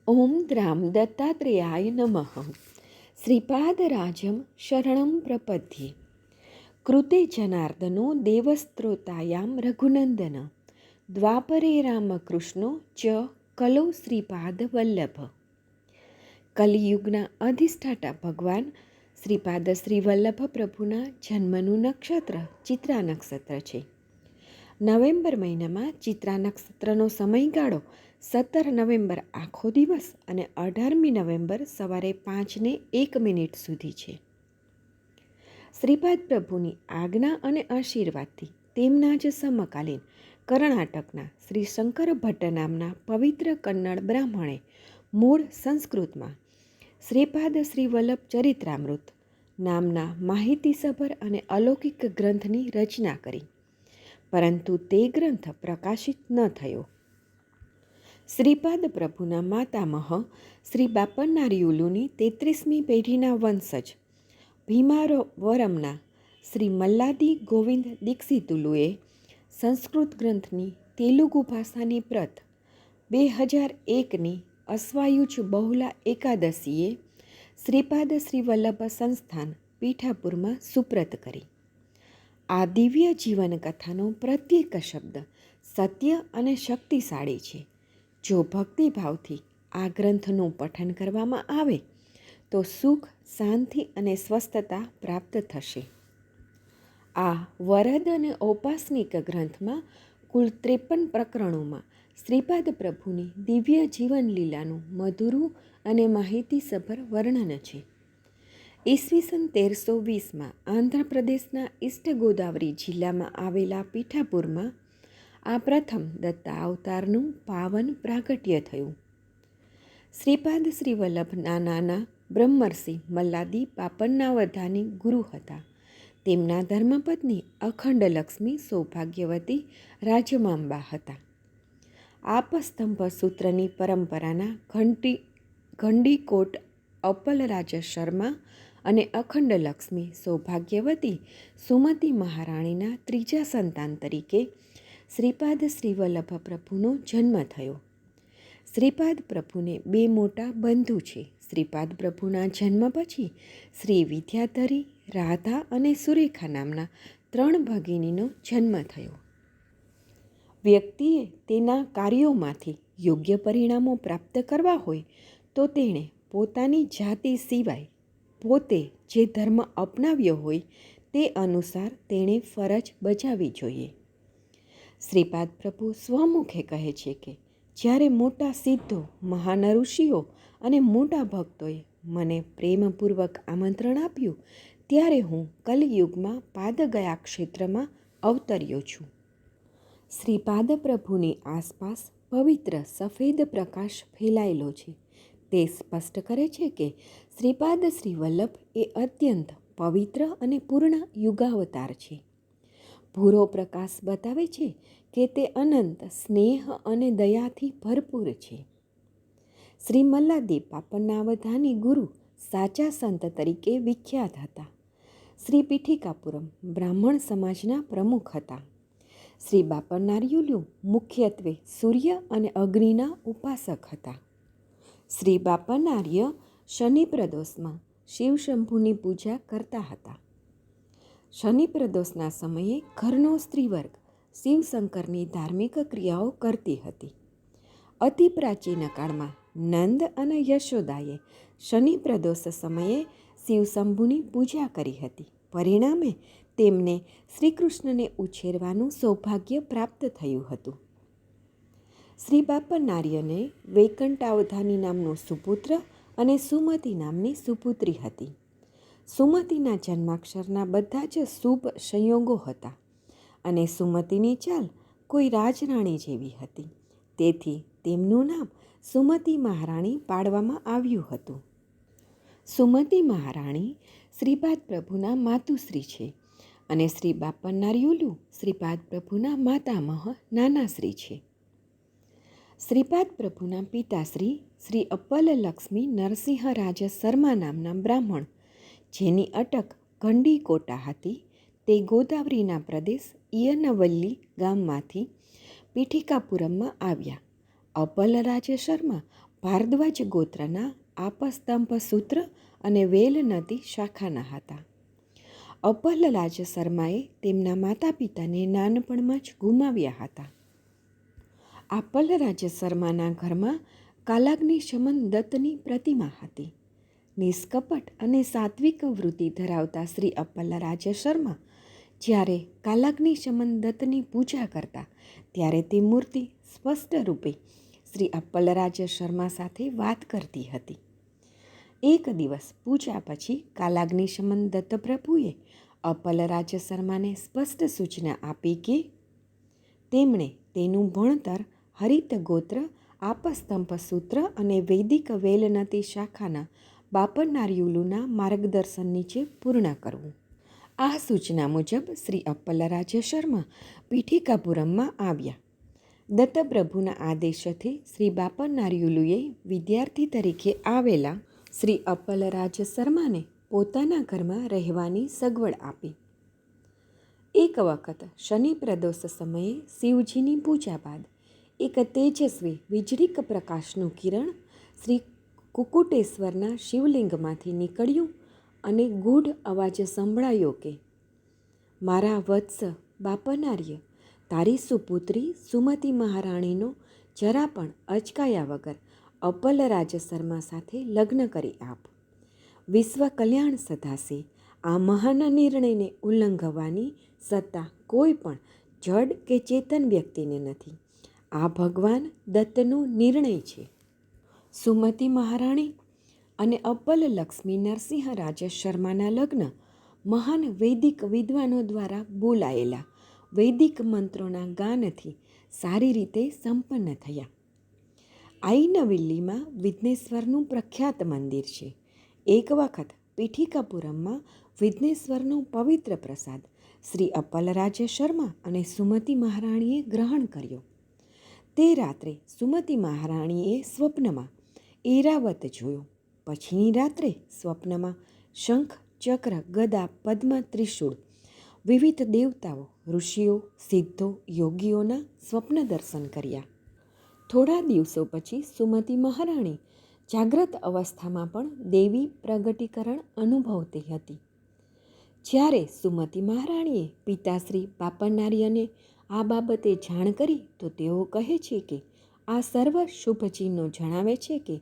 ઓમ દ્રામ દત્તાત્રેયાય નમઃ. શ્રીપાદરાજમ શરણં પ્રપદ્યે. કૃતે જનાર્દનો દેવસ્ત્રોતાયામ રઘુનંદન. દ્વાપરે રામકૃષ્ણો ચ કલૌ શ્રીપાદ વલ્લભ. કલિયુગના અધિષ્ઠાતા ભગવાન શ્રીપાદ શ્રી વલ્લભ પ્રભુના જન્મનું નક્ષત્ર ચિત્રા નક્ષત્ર છે. નવેમ્બર મહિનામાં ચિત્રા નક્ષત્રનો સમયગાળો 17 નવેમ્બર આખો દિવસ અને 18મી નવેમ્બર સવારે 5:01 સુધી છે. શ્રીપાદ પ્રભુની આજ્ઞા અને આશીર્વાદથી તેમના જ સમકાલીન કર્ણાટકના શ્રી શંકર ભટ્ટ નામના પવિત્ર કન્નડ બ્રાહ્મણે મૂળ સંસ્કૃતમાં શ્રીપાદ શ્રી વલ્લભ ચરિત્રામૃત નામના માહિતીસભર અને અલૌકિક ગ્રંથની રચના કરી, પરંતુ તે ગ્રંથ પ્રકાશિત ન થયો. શ્રીપાદ પ્રભુના માતામહ શ્રી બાપન્નારિયુલુની 33મી પેઢીના વંશજ ભીમાવરમના શ્રી મલ્લાદી ગોવિંદ દીક્ષિતુલુએ સંસ્કૃત ગ્રંથની તેલુગુ ભાષાની પ્રત 2001ની અશ્વાયુજ બહુલા એકાદશીએ શ્રીપાદ શ્રી વલ્લભ સંસ્થાન પીઠાપુરમાં સુપ્રત કરી. આ દિવ્ય જીવનકથાનો પ્રત્યેક શબ્દ સત્ય અને શક્તિશાળી છે. જો ભક્તિભાવથી આ ગ્રંથનું પઠન કરવામાં આવે તો સુખ, શાંતિ અને સ્વસ્થતા પ્રાપ્ત થશે. આ વરદ અને ઔપાસનિક ગ્રંથમાં કુલ 53 પ્રકરણોમાં શ્રીપાદ પ્રભુની દિવ્ય જીવન લીલાનું મધુરું અને માહિતીસભર વર્ણન છે. ઈસવીસન 1320માં આંધ્રપ્રદેશના ઈસ્ટ ગોદાવરી જિલ્લામાં આવેલા પીઠાપુરમાં આ પ્રથમ દત્તા અવતારનું પાવન પ્રાગટ્ય થયું. શ્રીપાદ શ્રી વલ્લભના નાના બ્રહ્મર્ષિ મલ્લાદી પાપન્નાવધાની ગુરુ હતા. તેમના ધર્મપત્ની અખંડ લક્ષ્મી સૌભાગ્યવતી રાજમાંબા હતા. આપસ્તંભ સૂત્રની પરંપરાના ઘંડીકોટ અપલરાજ શર્મા અને અખંડ લક્ષ્મી સૌભાગ્યવતી સુમતી મહારાણીના ત્રીજા સંતાન તરીકે શ્રીપાદ શ્રી વલ્લભ પ્રભુનો જન્મ થયો. શ્રીપાદ પ્રભુને 2 મોટા બંધુ છે. શ્રીપાદ પ્રભુના જન્મ પછી શ્રી વિદ્યાધરી, રાધા અને સુરેખા નામના 3 ભગિનીનો જન્મ થયો. વ્યક્તિએ તેના કાર્યોમાંથી યોગ્ય પરિણામો પ્રાપ્ત કરવા હોય તો તેણે પોતાની જાતિ સિવાય પોતે જે ધર્મ અપનાવ્યો હોય તે અનુસાર તેણે ફરજ બજાવવી જોઈએ. શ્રીપાદ પ્રભુ સ્વમુખે કહે છે કે જ્યારે મોટા સિદ્ધો, મહાન ઋષિઓ અને મોટા ભક્તોએ મને પ્રેમપૂર્વક આમંત્રણ આપ્યું ત્યારે હું કલિયુગમાં પાદગયા ક્ષેત્રમાં અવતર્યો છું. શ્રીપાદ પ્રભુની આસપાસ પવિત્ર સફેદ પ્રકાશ ફેલાયેલો છે. તે સ્પષ્ટ કરે છે કે શ્રીપાદ શ્રી વલ્લભ એ અત્યંત પવિત્ર અને પૂર્ણ યુગાવતાર છે. ભૂરો પ્રકાશ બતાવે છે કે તે અનંત સ્નેહ અને દયાથી ભરપૂર છે. શ્રી મલ્લાદી પાપન્નાવધાની ગુરુ સાચા સંત તરીકે વિખ્યાત હતા. શ્રી પીઠિકાપુરમ બ્રાહ્મણ સમાજના પ્રમુખ હતા. શ્રી બાપન્નારિયુલુ મુખ્યત્વે સૂર્ય અને અગ્નિના ઉપાસક હતા. શ્રી બાપન્નાર્ય શનિ પ્રદોષમાં શિવશંભુની પૂજા કરતા હતા. શનિ પ્રદોષના સમયે ઘરનો સ્ત્રીવર્ગ શિવશંકરની ધાર્મિક ક્રિયાઓ કરતી હતી. અતિ પ્રાચીન કાળમાં નંદ અને યશોદાએ શનિ પ્રદોષ સમયે શિવશંભુની પૂજા કરી હતી. પરિણામે તેમને શ્રીકૃષ્ણને ઉછેરવાનું સૌભાગ્ય પ્રાપ્ત થયું હતું. શ્રી બાપન્નાર્યને વૈકંઠાવધાની નામનો સુપુત્ર અને સુમતી નામની સુપુત્રી હતી. સુમતીના જન્માક્ષરના બધા જ શુભ સંયોગો હતા અને સુમતીની ચાલ કોઈ રાજરાણી જેવી હતી. તેથી તેમનું નામ સુમતી મહારાણી પાડવામાં આવ્યું હતું. સુમતી મહારાણી શ્રીપાદ પ્રભુના માતુશ્રી છે અને શ્રી બાપન્નારિયુલુ શ્રીપાદ પ્રભુના માતામહ નાનાશ્રી છે. શ્રીપાદ પ્રભુના પિતાશ્રી શ્રી અપ્પલ લક્ષ્મી નરસિંહ રાજ શર્મા નામના બ્રાહ્મણ, જેની અટક ઘંડીકોટા હતી, તે ગોદાવરીના પ્રદેશ ઈયનવલ્લી ગામમાંથી પીઠિકાપુરમમાં આવ્યા. અપલરાજ શર્મા ભારદ્વાજ ગોત્રના આપસ્તંભ સૂત્ર અને વેલનદી શાખાના હતા. અપલરાજ શર્માએ તેમના માતા પિતાને નાનપણમાં જ ગુમાવ્યા હતા. આપલરાજ શર્માના ઘરમાં કાલાગ્નિ શમન દત્તની પ્રતિમા હતી. નિષ્કપટ અને સાત્વિક વૃત્તિ ધરાવતા શ્રી અપ્પલરાજ શર્મા જ્યારે કાલાગ્નિ શમન દત્તની પૂજા કરતા ત્યારે તે મૂર્તિ સ્પષ્ટ રૂપે શ્રી અપ્પલરાજ શર્મા સાથે વાત કરતી હતી. એક દિવસ પૂજા પછી કાલાગ્નિ શમન દત્ત પ્રભુએ અપ્પલરાજ શર્માને સ્પષ્ટ સૂચના આપી કે તેમણે તેનું ભણતર હરિત ગોત્ર, આપસ્તંભ સૂત્ર અને વૈદિક વેલનતી શાખાના બાપનાર્યુલુના માર્ગદર્શન નીચે પૂર્ણ કરવું. આ સૂચના મુજબ શ્રી અપ્પલરાજ શર્મા પીઠિકાપુરમમાં આવ્યા. દત્તપ્રભુના આદેશથી શ્રી બાપનાર્યુલુએ વિદ્યાર્થી તરીકે આવેલા શ્રી અપ્પલરાજ શર્માને પોતાના ઘરમાં રહેવાની સગવડ આપી. એક વખત શનિ પ્રદોષ સમયે શિવજીની પૂજા બાદ એક તેજસ્વી વીજળીક પ્રકાશનું કિરણ શ્રી કુકુટેશ્વરના શિવલિંગમાંથી નીકળ્યું અને ગૂઢ અવાજ સંભળાયો કે મારા વત્સ બાપનાર્ય, તારી સુપુત્રી સુમતિ મહારાણીનો જરા પણ અચકાયા વગર અપ્પલરાજ શર્મા સાથે લગ્ન કરી આપ. વિશ્વ કલ્યાણ સધાશે. આ મહાન નિર્ણયને ઉલ્લંઘવાની સત્તા કોઈ પણ જડ કે ચેતન વ્યક્તિને નથી. આ ભગવાન દત્તનો નિર્ણય છે. સુમતિ મહારાણી અને અપ્પલ લક્ષ્મી નરસિંહ રાજ શર્માના લગ્ન મહાન વૈદિક વિદ્વાનો દ્વારા બોલાયેલા વૈદિક મંત્રોના ગાનથી સારી રીતે સંપન્ન થયા. આઈનવિલ્લીમાં વિઘ્નેશ્વરનું પ્રખ્યાત મંદિર છે. એક વખત પીઠિકાપુરમમાં વિઘ્નેશ્વરનો પવિત્ર પ્રસાદ શ્રી અપ્પલરાજ શર્મા અને સુમતિ મહારાણીએ ગ્રહણ કર્યો. તે રાત્રે સુમતિ મહારાણીએ સ્વપ્નમાં ઐરાવત જોયો. પછીની રાત્રે સ્વપ્નમાં શંખ, ચક્ર, ગદા, પદ્મ, ત્રિશૂળ, વિવિધ દેવતાઓ, ઋષિઓ, સિદ્ધો, યોગીઓના સ્વપ્ન દર્શન કર્યા. થોડા દિવસો પછી સુમતિ મહારાણી જાગ્રત અવસ્થામાં પણ દેવી પ્રગટીકરણ અનુભવતી હતી. જ્યારે સુમતિ મહારાણીએ પિતાશ્રી બાપનાર્યને આ બાબતે જાણ કરી તો તેઓ કહે છે કે આ સર્વ શુભ ચિહ્નો જણાવે છે કે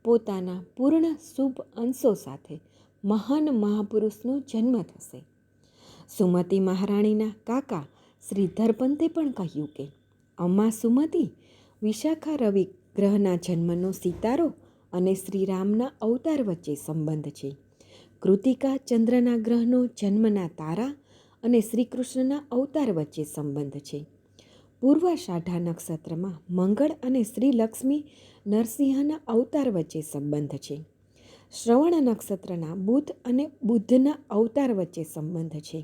પોતાના પૂર્ણ શુભ અંશો સાથે મહાન મહાપુરુષનો જન્મ થશે. સુમતિ મહારાણીના કાકા શ્રી ધરપંતે પણ કહ્યું કે અમ્મા સુમતિ, વિશાખા રવિ ગ્રહના જન્મનો સિતારો અને શ્રીરામના અવતાર વચ્ચે સંબંધ છે. કૃતિકા ચંદ્રના ગ્રહનો જન્મના તારા અને શ્રી કૃષ્ણના અવતાર વચ્ચે સંબંધ છે. પૂર્વાષાઢા નક્ષત્રમાં મંગળ અને શ્રી લક્ષ્મી નરસિંહના અવતાર વચ્ચે સંબંધ છે. શ્રવણ નક્ષત્રના બુધ અને બુદ્ધના અવતાર વચ્ચે સંબંધ છે.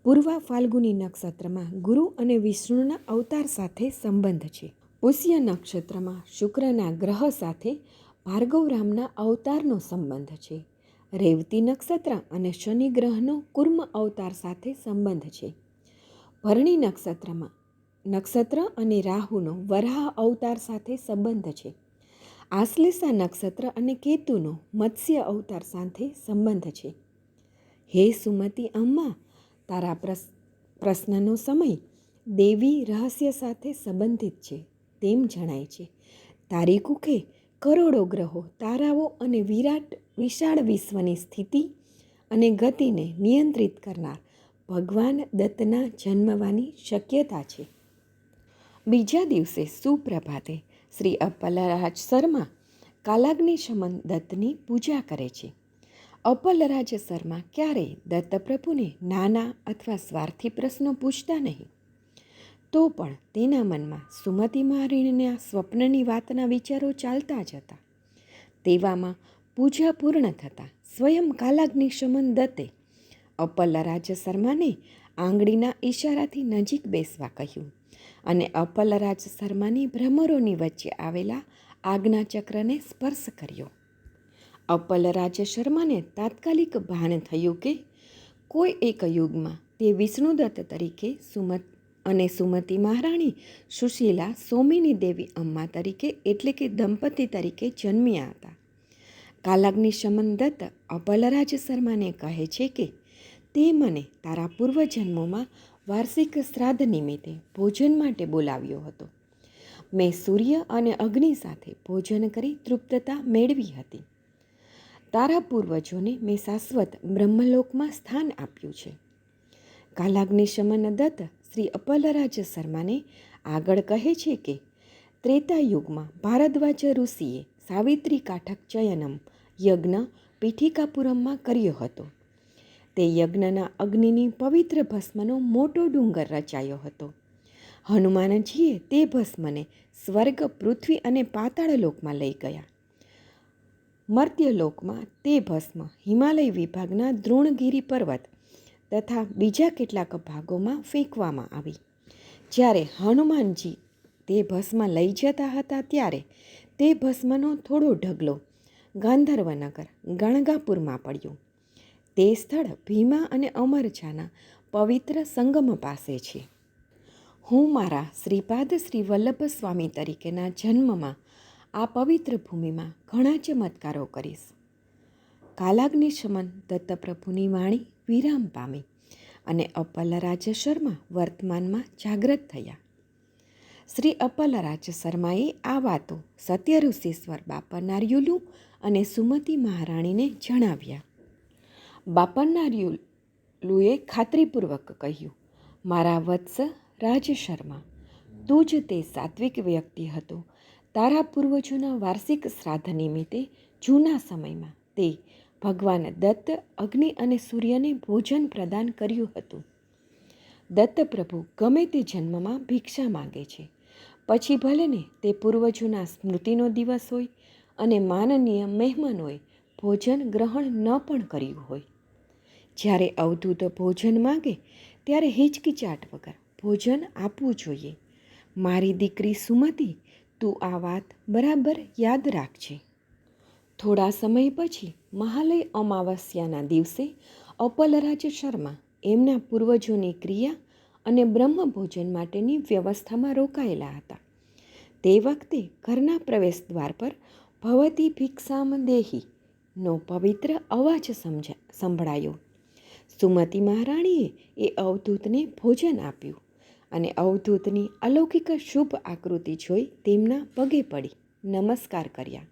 પૂર્વા ફાલ્ગુની નક્ષત્રમાં ગુરુ અને વિષ્ણુના અવતાર સાથે સંબંધ છે. પુષ્ય નક્ષત્રમાં શુક્રના ગ્રહ સાથે ભાર્ગવરામના અવતારનો સંબંધ છે. રેવતી નક્ષત્ર અને શનિ ગ્રહનો કુર્મ અવતાર સાથે સંબંધ છે. ભરણી નક્ષત્ર અને રાહુનો વરાહ અવતાર સાથે સંબંધ છે. આશ્લેષા નક્ષત્ર અને કેતુનો મત્સ્ય અવતાર સાથે સંબંધ છે. હે સુમતિ અમ્મા, તારા પ્રશ્નનો સમય દેવી રહસ્ય સાથે સંબંધિત છે તેમ જણાય છે. તારી કુખે કરોડો ગ્રહો, તારાઓ અને વિશાળ વિશ્વની સ્થિતિ અને ગતિને નિયંત્રિત કરનાર ભગવાન દત્તના જન્મવાની શક્યતા છે. બીજા દિવસે સુપ્રભાતે શ્રી અપ્પલરાજ શર્મા કાલાગ્નિ શમન દત્તની પૂજા કરે છે. અપ્પલરાજ શર્મા ક્યારેય દત્તપ્રભુને નાના અથવા સ્વાર્થી પ્રશ્નો પૂછતા નહીં. તો પણ તેના મનમાં સુમતિ મહારાણીના સ્વપ્નની વાતના વિચારો ચાલતા જ હતા. તેવામાં પૂજા પૂર્ણ થતાં સ્વયં કાલાગ્નિ શમન દત્તે અપ્પલરાજ શર્માને આંગળીના ઈશારાથી નજીક બેસવા કહ્યું અને અપ્પલરાજ શર્માની ભ્રમરોની વચ્ચે આવેલા આજ્ઞાચક્રને સ્પર્શ કર્યો. અપ્પલરાજ શર્માને તાત્કાલિક ભાન થયું કે કોઈ એક યુગમાં તે વિષ્ણુદત્ત તરીકે અને સુમતિ મહારાણી સુશીલા સોમિની દેવી અમ્મા તરીકે એટલે કે દંપતી તરીકે જન્મ્યા હતા. કાલાગ્નિ શમન દત્ત અપલરાજ શર્માને કહે છે કે તે મને તારા પૂર્વજન્મોમાં વાર્ષિક શ્રાદ્ધ નિમિત્તે ભોજન માટે બોલાવ્યો હતો. મેં સૂર્ય અને અગ્નિ સાથે ભોજન કરી તૃપ્તતા મેળવી હતી. તારા પૂર્વજોને મેં શાશ્વત બ્રહ્મલોકમાં સ્થાન આપ્યું છે. કાલાગ્નિ શમન દત્ત શ્રી અપલરાજ શર્માને આગળ કહે છે કે ત્રેતાયુગમાં ભારદ્વાજ ઋષિએ સાવિત્રી કાઠક ચયનમ યજ્ઞ પીઠિકાપુરમમાં કર્યો હતો. તે યજ્ઞના અગ્નિની પવિત્ર ભસ્મનો મોટો ડુંગર રચાયો હતો. હનુમાનજીએ તે ભસ્મને સ્વર્ગ, પૃથ્વી અને પાતાળ લોકમાં લઈ ગયા. મર્ત્યલોકમાં તે ભસ્મ હિમાલય વિભાગના દ્રોણગિરી પર્વત તથા બીજા કેટલાક ભાગોમાં ફેંકવામાં આવી. જ્યારે હનુમાનજી તે ભસ્મ લઈ જતા હતા ત્યારે તે ભસ્મનો થોડો ઢગલો ગાંધર્વનગર ગણગાપુરમાં પડ્યો. તે સ્થળ ભીમા અને અમરજાના પવિત્ર સંગમ પાસે છે. હું મારા શ્રીપાદ શ્રી વલ્લભ સ્વામી તરીકેના જન્મમાં આ પવિત્ર ભૂમિમાં ઘણા ચમત્કારો કરીશ. કાલાગ્નિ શમન દત્તપ્રભુની વાણી વિરામ પામી અને અપલરાજ શર્મા વર્તમાનમાં જાગ્રત થયા. શ્રી અપલરાજ શર્માએ આ વાતો સત્યઋષિશ્વર બાપનાર્યુલુ અને સુમતિ મહારાણીને જણાવ્યા. બાપનાર્યુલુએ ખાતરીપૂર્વક કહ્યું, મારા વત્સ રાજ શર્મા, તું જ તે સાત્વિક વ્યક્તિ હતો. તારા પૂર્વજોના વાર્ષિક શ્રાદ્ધ નિમિત્તે જૂના સમયમાં તે ભગવાન દત્ત અગ્નિ અને સૂર્યને ભોજન પ્રદાન કર્યું હતું. દત્તપ્રભુ ગમે તે જન્મમાં ભિક્ષા માગે છે, પછી ભલેને તે પૂર્વજોના સ્મૃતિનો દિવસ હોય અને માનનીય મહેમાનોએ ભોજન ગ્રહણ ન પણ કર્યું હોય. જ્યારે અવધૂત ભોજન માગે ત્યારે હિચકિચાટ વગર ભોજન આપવું જોઈએ. મારી દીકરી સુમતિ, તું આ વાત બરાબર યાદ રાખજે. થોડા સમય પછી મહાલય અમાવસ્યાના દિવસે અપલરાજ શર્મા એમના પૂર્વજોની ક્રિયા અને બ્રહ્મભોજન માટેની વ્યવસ્થામાં રોકાયેલા હતા. તે વખતે ઘરના પ્રવેશ દ્વાર પર ભવતી ભિક્ષામ દેહી નો પવિત્ર અવાજ સંભળાયો. સુમતિ મહારાણીએ એ અવધૂતને ભોજન આપ્યું અને અવધૂતની અલૌકિક શુભ આકૃતિ જોઈ તેમના પગે પડી નમસ્કાર કર્યા.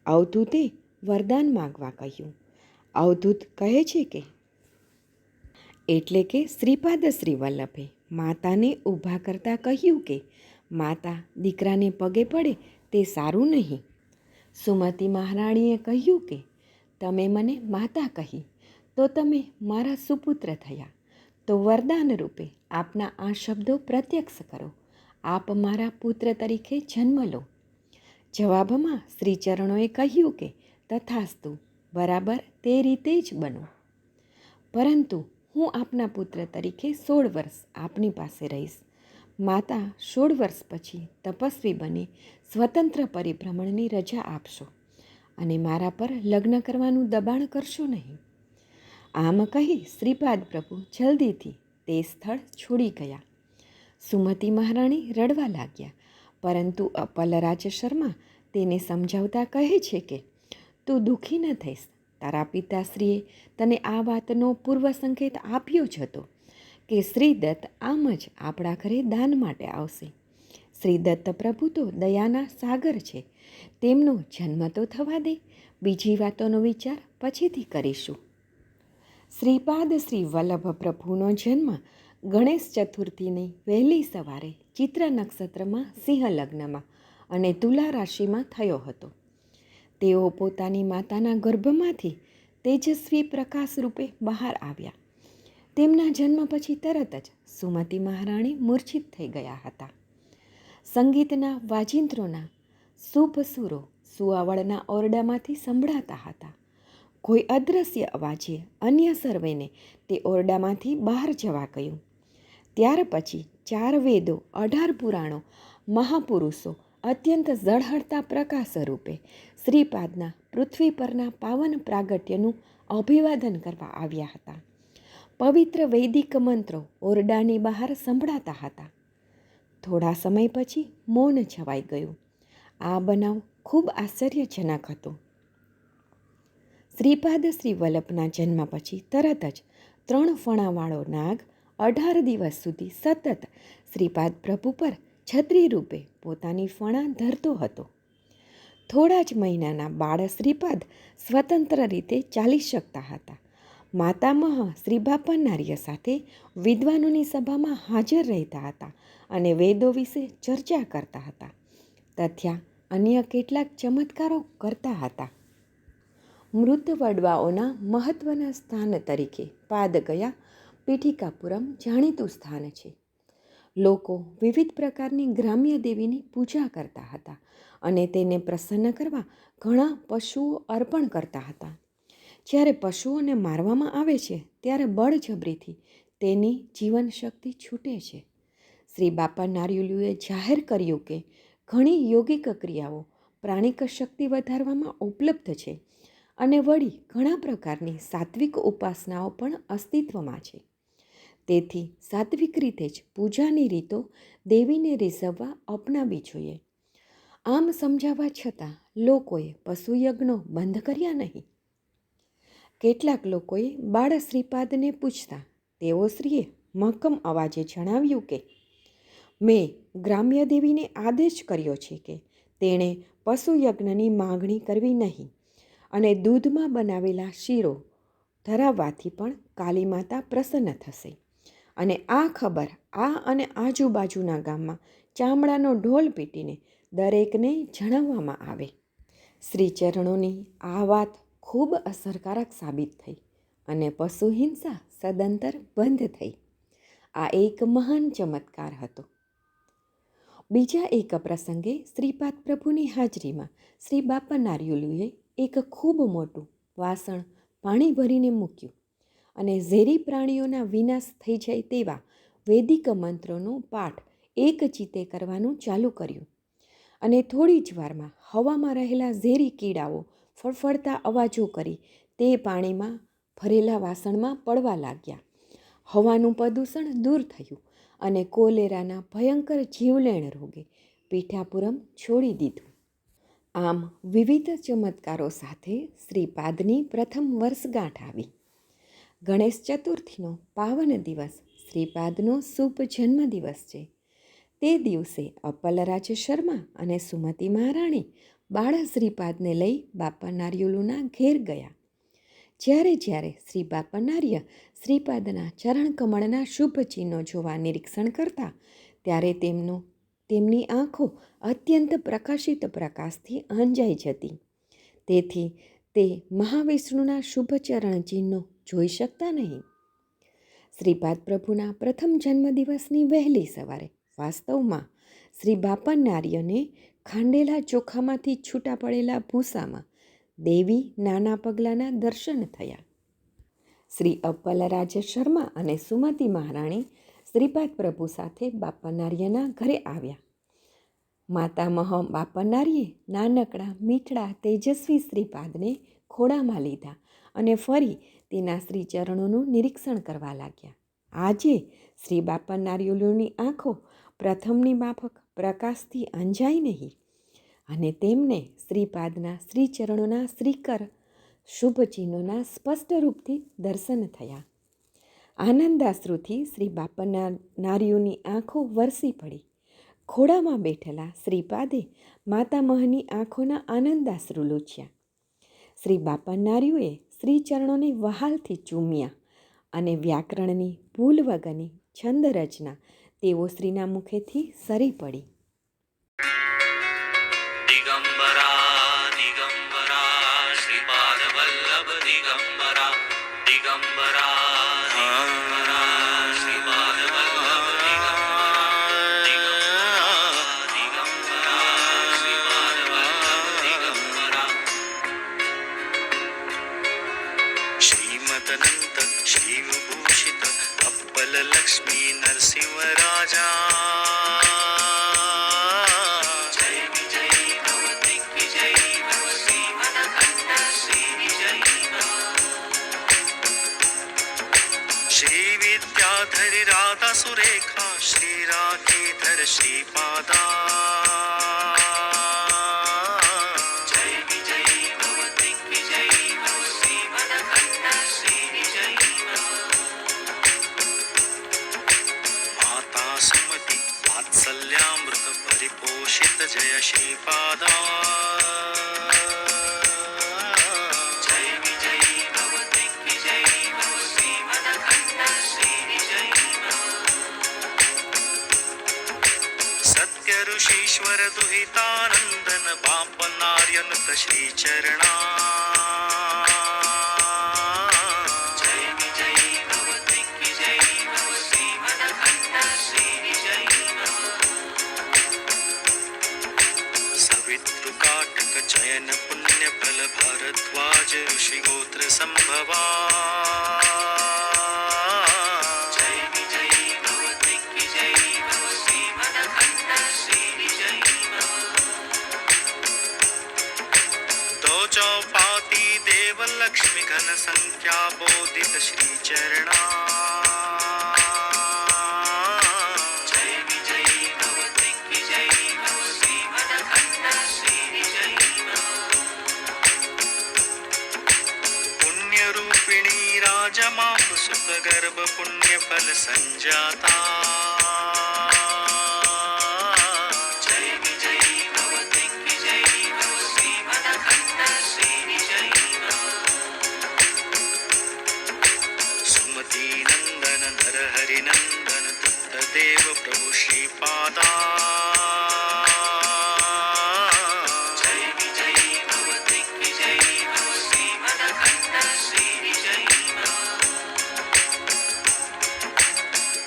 અવધૂતે વરદાન માગવા કહ્યું. અવધૂત કહે છે કે એટલે કે શ્રીપાદ શ્રી વલ્લભે માતાને ઊભા કરતાં કહ્યું કે માતા દીકરાને પગે પડે તે સારું નહીં. સુમતિ મહારાણીએ કહ્યું કે તમે મને માતા કહી તો તમે મારા સુપુત્ર થયા, તો વરદાન રૂપે આપના આ શબ્દો પ્રત્યક્ષ કરો. આપ મારા પુત્ર તરીકે જન્મ લો. જવાબમાં શ્રીચરણોએ કહ્યું કે તથાસ્તુ, બરાબર તે રીતે જ બનો. પરંતુ હું આપના પુત્ર તરીકે 16 વર્ષ આપની પાસે રહીશ. માતા 16 વર્ષ પછી તપસ્વી બની સ્વતંત્ર પરિભ્રમણની રજા આપશો અને મારા પર લગ્ન કરવાનું દબાણ કરશો નહીં. આમ કહી શ્રીપાદ પ્રભુ જલ્દીથી તે સ્થળ છોડી ગયા. સુમતિ મહારાણી રડવા લાગ્યા, પરંતુ અપલરાજ શર્મા તેને સમજાવતા કહે છે કે તું દુઃખી ન થઈશ. તારા પિતાશ્રીએ તને આ વાતનો પૂર્વ સંકેત આપ્યો જ હતો કે શ્રીદત્ત આમ જ આપણા ઘરે દાન માટે આવશે. શ્રીદત્ત પ્રભુ તો દયાના સાગર છે, તેમનો જન્મ તો થવા દે, બીજી વાતોનો વિચાર પછીથી કરીશું. શ્રીપાદ શ્રી વલ્લભ પ્રભુનો જન્મ ગણેશ ચતુર્થીની વહેલી સવારે ચિત્ર નક્ષત્રમાં સિંહ લગ્નમાં અને તુલા રાશિમાં થયો હતો. તેઓ પોતાની માતાના ગર્ભમાંથી તેજસ્વી પ્રકાશ રૂપે બહાર આવ્યા. તેમના જન્મ પછી તરત જ સુમતિ મહારાણી મૂર્છિત થઈ ગયા હતા. સંગીતના વાજિંત્રોના શુભ સુરો સુવાવડના ઓરડામાંથી સંભળાતા હતા. કોઈ અદૃશ્ય અવાજે અન્ય સર્વેને તે ઓરડામાંથી બહાર જવા કહ્યું. ત્યાર પછી 4 વેદો, 18 પુરાણો, મહાપુરુષો અત્યંત ઝળહળતા પ્રકાશ રૂપે શ્રીપાદના પૃથ્વી પરના પાવન પ્રાગટ્યનું અભિવાદન કરવા આવ્યા હતા. પવિત્ર વૈદિક મંત્રો ઓરડાની બહાર સંભળાતા હતા. થોડા સમય પછી મૌન છવાઈ ગયું. આ બનાવ ખૂબ આશ્ચર્યજનક હતો. શ્રીપાદ શ્રી વલ્લભના જન્મ પછી તરત જ 3 ફણાવાળો નાગ 18 દિવસ સુધી સતત શ્રીપાદ પ્રભુ પર છત્રી રૂપે પોતાની ફણા ધરતો હતો. થોડા જ મહિનાના બાળ શ્રીપાદ સ્વતંત્ર રીતે ચાલી શકતા હતા. માતામહ શ્રી બાપાનાર્ય સાથે વિદ્વાનોની સભામાં હાજર રહેતા હતા અને વેદો વિશે ચર્ચા કરતા હતા તથા અન્ય કેટલાક ચમત્કારો કરતા હતા. મૃત વડવાઓના મહત્વના સ્થાન તરીકે પાદગયા પીઠિકાપુરમ જાણીતું સ્થાન છે. લોકો વિવિધ પ્રકારની ગ્રામ્ય દેવીની પૂજા કરતા હતા અને તેને પ્રસન્ન કરવા ઘણા પશુઓ અર્પણ કરતા હતા. જ્યારે પશુઓને મારવામાં આવે છે ત્યારે બળજબરીથી તેની જીવન શક્તિ છૂટે છે. શ્રી બાપા નાર્યુલુએ જાહેર કર્યું કે ઘણી યોગિક ક્રિયાઓ પ્રાણિક શક્તિ વધારવામાં ઉપલબ્ધ છે અને વળી ઘણા પ્રકારની સાત્વિક ઉપાસનાઓ પણ અસ્તિત્વમાં છે. તેથી સાત્વિક રીતે જ પૂજાની રીતો દેવીને રીઝવવા અપનાવવી જોઈએ. આમ સમજાવવા છતાં લોકોએ પશુયજ્ઞો બંધ કર્યા નહીં. કેટલાક લોકોએ બાળ શ્રીપાદને પૂછતા તેઓ શ્રીએ મક્કમ અવાજે જણાવ્યું કે મેં ગ્રામ્ય દેવીને આદેશ કર્યો છે કે તેણે પશુયજ્ઞની માગણી કરવી નહીં અને દૂધમાં બનાવેલા શીરો ધરાવવાથી પણ કાલી માતા પ્રસન્ન થશે અને આ ખબર આ અને આજુબાજુના ગામમાં ચામડાનો ઢોલ પીટીને દરેકને જણાવવામાં આવે. શ્રી ચરણોની આ વાત ખૂબ અસરકારક સાબિત થઈ અને પશુ હિંસા સદંતર બંધ થઈ. આ એક મહાન ચમત્કાર હતો. બીજા એક પ્રસંગે શ્રીપાદ પ્રભુની હાજરીમાં શ્રી બાપા નાર્યુલુએ એક ખૂબ મોટું વાસણ પાણી ભરીને મૂક્યું અને ઝેરી પ્રાણીઓના વિનાશ થઈ જાય તેવા વૈદિક મંત્રોનો પાઠ એક ચિત્તે કરવાનું ચાલુ કર્યું અને થોડી જ વારમાં હવામાં રહેલા ઝેરી કીડાઓ ફળફળતા અવાજો કરી તે પાણીમાં ભરેલા વાસણમાં પડવા લાગ્યા. હવાનું પ્રદૂષણ દૂર થયું અને કોલેરાના ભયંકર જીવલેણ રોગે પીઠાપુરમ છોડી દીધું. આમ વિવિધ ચમત્કારો સાથે શ્રીપાદની પ્રથમ વર્ષગાંઠ આવી. ગણેશ ચતુર્થીનો પાવન દિવસ શ્રીપાદનો શુભ જન્મદિવસ છે. તે દિવસે અપલરાજ શર્મા અને સુમતી મહારાણી બાળ શ્રીપાદને લઈ બાપા નાર્યુલુના ઘેર ગયા. જ્યારે શ્રી બાપા નાર્ય શ્રીપાદના ચરણકમળના શુભ ચિહ્નો જોવા નિરીક્ષણ કરતા ત્યારે તેમની આંખો અત્યંત પ્રકાશિત પ્રકાશથી આંજાઈ જતી. તેથી તે મહાવિષ્ણુના શુભ ચરણ ચિહ્નો જોઈ શકતા નહીં. શ્રીપાદ પ્રભુના પ્રથમ જન્મદિવસની વહેલી સવારે વાસ્તવમાં શ્રી બાપા નાર્યને ખાંડેલા ચોખામાંથી છૂટા પડેલા ભૂસામાં દેવી નાના પગલાના દર્શન થયા. શ્રી અપ્પલરાજ શર્મા અને સુમતી મહારાણી શ્રીપાદ પ્રભુ સાથે બાપા નાર્યના ઘરે આવ્યા. માતામહ બાપા નાર્યે નાનકડા મીઠડા તેજસ્વી શ્રીપાદને ખોળામાં લીધા અને ફરી તેના શ્રી ચરણોનું નિરીક્ષણ કરવા લાગ્યા. આજે શ્રી બાપા નાર્યુલુની આંખો પ્રથમની માફક પ્રકાશથી અંજાઈ નહીં અને તેમને શ્રીપાદના શ્રી ચરણોના શ્રીકર શુભ ચિહ્નોના સ્પષ્ટ રૂપથી દર્શન થયા. આનંદાશ્રુથી શ્રી બાપા નાર્યુની આંખો વરસી પડી. ખોળામાં બેઠેલા શ્રીપાદે માતામહની આંખોના આનંદાશ્રુ લૂછ્યા. શ્રી બાપા નાર્યુએ શ્રી ચરણોને વહાલથી ચૂમ્યા અને વ્યાકરણની ભૂલ વગરની છંદ રચના તેઓ શ્રીના મુખેથી સરી પડી. शिवभूषित अप्पल लक्ष्मी नरसिंह राजा धरि राधा सुरेखा श्रीराधेधर श्रीपादा जय विजयी भव दिग्विजयी भव श्रीमदखण्ड श्रीविजयी भव माता सुमति वात्सल्यामृत परिपोषित जय श्रीपादा जय विजयी भव दिग्विजयी भव श्रीमदखण्ड श्रीविजयी भव सत्य ऋषीश्वर दुहितानन्दन बाप नार्यनुत श्रीचरणा जय विजयी भव दिग्विजयी भव श्रीमदखण्ड श्रीविजयी भव सवितृकाटक चयन पुण्य फल भारद्वाज ऋषि गोत्र संभवा जय विजयी भव दिग्विजयी भव श्रीमदखण्ड श्रीविजयी भव दो चौपाती देव लक्ष्मी घन संख्या बोधित श्रीचरणा जय विजयी भव दिग्विजयी भव श्रीमदखण्ड श्रीविजयी भव पुण्यरूपिणी राजमां सुत गर्भ पुण्य फल संजाता जय विजयी भव दिग्विजयी भव श्रीमदखण्ड श्रीविजयी भव सुमति नंदन नर हरि नंदन दत्तदेव प्रभु श्रीपादा जय विजयी भव दिग्विजयी भव श्रीमदखण्ड श्रीविजयी भव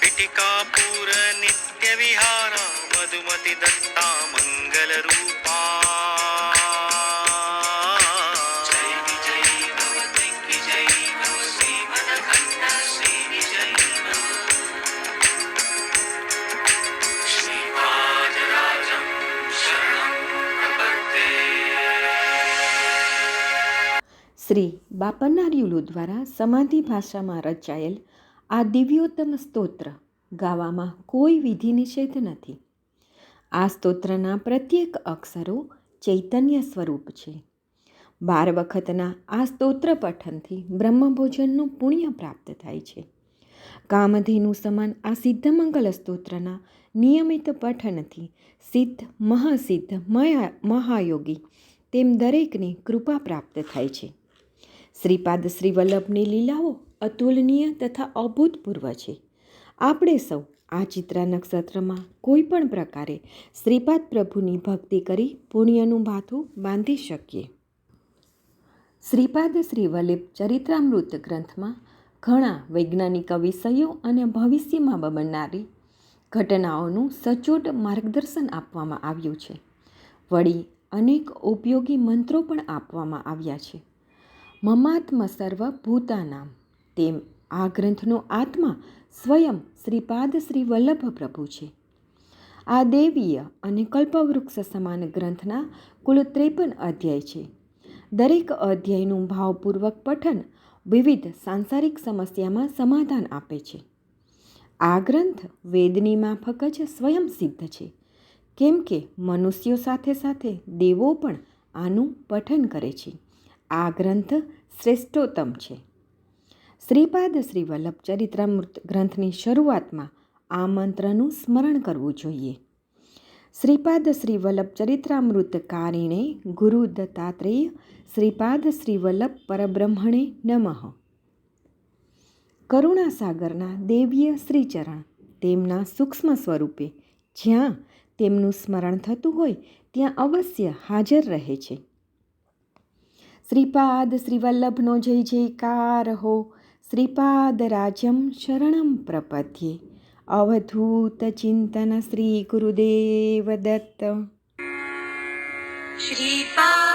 पिटिकापुर नित्य विहारा मधुमति दत्ता मंगल रूपा जय विजयी भव दिग्विजयी भव श्रीमदखण्ड श्रीविजयी भव श्रीपादराजं शरणं प्रपद्ये શ્રી બાપનાર્યુલુ દ્વારા સમાધિ ભાષામાં રચાયેલ આ દિવ્યોત્તમ સ્તોત્ર ગાવામાં કોઈ વિધિ નિષેધ નથી. આ સ્તોત્રના પ્રત્યેક અક્ષરો ચૈતન્ય સ્વરૂપ છે. 12 વખતના આ સ્તોત્ર પઠનથી બ્રહ્મભોજનનું પુણ્ય પ્રાપ્ત થાય છે. કામધેનુ સમાન આ સિદ્ધમંગલ સ્તોત્રના નિયમિત પઠનથી સિદ્ધ, મહાસિદ્ધ, મહાયોગી તેમ દરેકને કૃપા પ્રાપ્ત થાય છે. શ્રીપાદ શ્રી વલ્લભની લીલાઓ અતુલનીય તથા અભૂતપૂર્વ છે. આપણે સૌ આ ચિત્રા નક્ષત્રમાં કોઈ પણ પ્રકારે શ્રીપાદ પ્રભુની ભક્તિ કરી પુણ્યનું ભાથું બાંધી શકીએ. શ્રીપાદ શ્રી વલ્લભ ચરિત્રામૃત ગ્રંથમાં ઘણા વૈજ્ઞાનિક વિષયો અને ભવિષ્યમાં બનનારી ઘટનાઓનું સચોટ માર્ગદર્શન આપવામાં આવ્યું છે. વળી અનેક ઉપયોગી મંત્રો પણ આપવામાં આવ્યા છે. મમાત્મ સર્વ ભૂતાનામ તેમ આ ગ્રંથનો આત્મા સ્વયં શ્રીપાદ શ્રી વલ્લભ પ્રભુ છે. આ દૈવીય અને કલ્પવૃક્ષ સમાન ગ્રંથના કુલ 53 અધ્યાય છે. દરેક અધ્યાયનું ભાવપૂર્વક પઠન વિવિધ સાંસારિક સમસ્યામાં સમાધાન આપે છે. આ ગ્રંથ વેદની માફક જ સ્વયં સિદ્ધ છે, કેમ કે મનુષ્યો સાથે સાથે દેવો પણ આનું પઠન કરે છે. આ ગ્રંથ શ્રેષ્ઠોત્તમ છે. શ્રીપાદ શ્રી વલ્લભ ચરિત્રામૃત ગ્રંથની શરૂઆતમાં આ મંત્રનું સ્મરણ કરવું જોઈએ. શ્રીપાદ શ્રી વલ્લભ ચરિત્રામૃત કારિણે ગુરુ દત્તાત્રેય શ્રીપાદ શ્રી વલ્લભ પરબ્રહ્મણે નમઃ. કરુણાસાગરના દેવીય શ્રીચરણ તેમના સૂક્ષ્મ સ્વરૂપે જ્યાં તેમનું સ્મરણ થતું હોય ત્યાં અવશ્ય હાજર રહે છે. શ્રીપાદ શ્રી વલ્લભનો જય જયકાર હો. શ્રીપાદ રાજ્યમ શરણમ પ્રપદ્યે. અવધૂત ચિંતન શ્રી ગુરુદેવ દત્ત. શ્રીપાદ